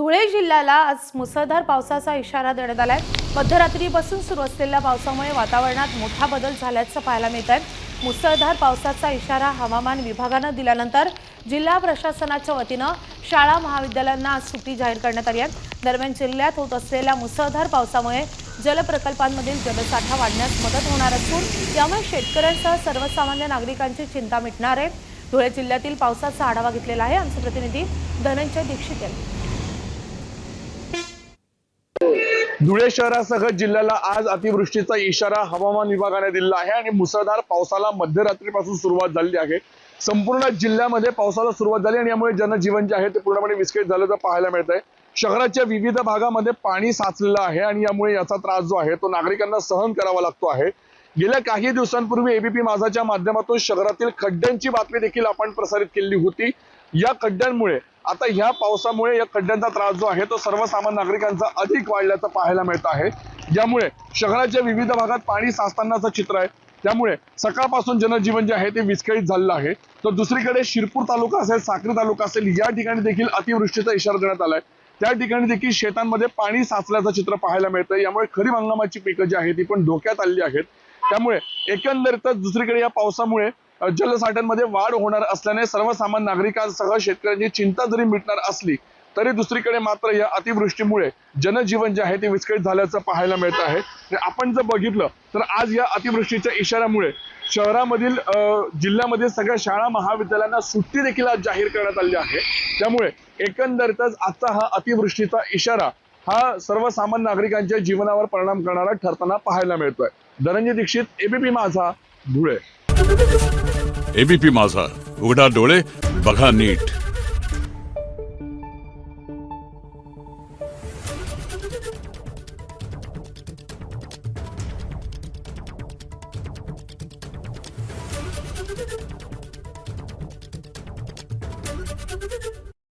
धुळे जिल्ह्याला आज मुसळधार पावसाचा इशारा देण्यात आलाय। मध्यरात्रीपासून सुरू असलेल्या पावसामुळे वातावरणात मोठा बदल झाल्याचं पाहायला मिळतंय। मुसळधार पावसाचा इशारा हवामान विभागानं दिल्यानंतर जिल्हा प्रशासनाच्या वतीनं शाळा महाविद्यालयांना आज सुट्टी जाहीर करण्यात आली आहे। दरम्यान जिल्ह्यात होत असलेल्या मुसळधार पावसामुळे जलप्रकल्पांमधील जलसाठा वाढण्यास मदत होणार असून यामुळे शेतकऱ्यांसह सर्वसामान्य नागरिकांची चिंता मिटणार आहे। धुळे जिल्ह्यातील पावसाचा आढावा घेतलेला आहे आमचे प्रतिनिधी धनंजय दीक्षित यांनी। धुळे शहरासह जिल्ह्याला आज अतिवृष्टीचा इशारा हवामान विभागाने दिला आहे आणि मुसळधार पावसाला मध्यरात्रीपासून सुरुवात झाली आहे। संपूर्ण जिल्ह्यामध्ये पावसाला सुरुवात झाली आणि यामुळे जनजीवन जे आहे ते पूर्णपणे विस्कळीत झाल्याचं पाहायला मिळतंय। शहराच्या विविध भागामध्ये पाणी साचलेलं आहे आणि यामुळे याचा त्रास जो आहे तो नागरिकांना सहन करावा लागतो आहे। गेल्या काही दिवसांपूर्वी एबीपी माझाच्या माध्यमातून शहरातील खड्ड्यांची बातमी देखील आपण प्रसारित केली होती। या खड्ड्यांमुळे आता ह्या पावसामुळे या खड्ड्यांचा त्रास जो आहे तो सर्वसामान्य नागरिकांचा अधिक वाढल्याचं पाहायला मिळत आहे। यामुळे शहराच्या विविध भागात पाणी साचतानाचं चित्र आहे। त्यामुळे सकाळपासून जनजीवन जे आहे ते विस्कळीत झालेलं आहे। तर दुसरीकडे शिरपूर तालुका असेल, साक्री तालुका असेल, या ठिकाणी देखील अतिवृष्टीचा इशारा देण्यात आलाय। त्या ठिकाणी देखील शेतांमध्ये पाणी साचल्याचं चित्र पाहायला मिळतंय। यामुळे खरीप हंगामाची पिकं जी आहेत ती पण धोक्यात आलेली आहेत। त्यामुळे एकंदरीतच दुसरीकडे या पावसामुळे जलसाठ्यांमध्ये वाढ होणार असल्याने सर्वसामान्य नागरिकांसह शेतकऱ्यांची चिंता जरी मिटणार असली तरी दुसरीकडे मात्र या अतिवृष्टीमुळे जनजीवन जे आहे ते विस्कळीत झाल्याचं पाहायला मिळत आहे। आपण जर बघितलं तर आज या अतिवृष्टीच्या इशाऱ्यामुळे शहरामधील जिल्ह्यामध्ये सगळ्या शाळा महाविद्यालयांना सुट्टी देखील आज जाहीर करण्यात आली आहे। त्यामुळे एकंदरीतच आजचा हा अतिवृष्टीचा इशारा हा सर्वसामान्य नागरिकांच्या जीवनावर परिणाम करणारा ठरताना पाहायला मिळतोय। धनंजय दीक्षित, एबीपी माझा, धुळे। एबीपी माझा, उघडा डोळे बघा नीट।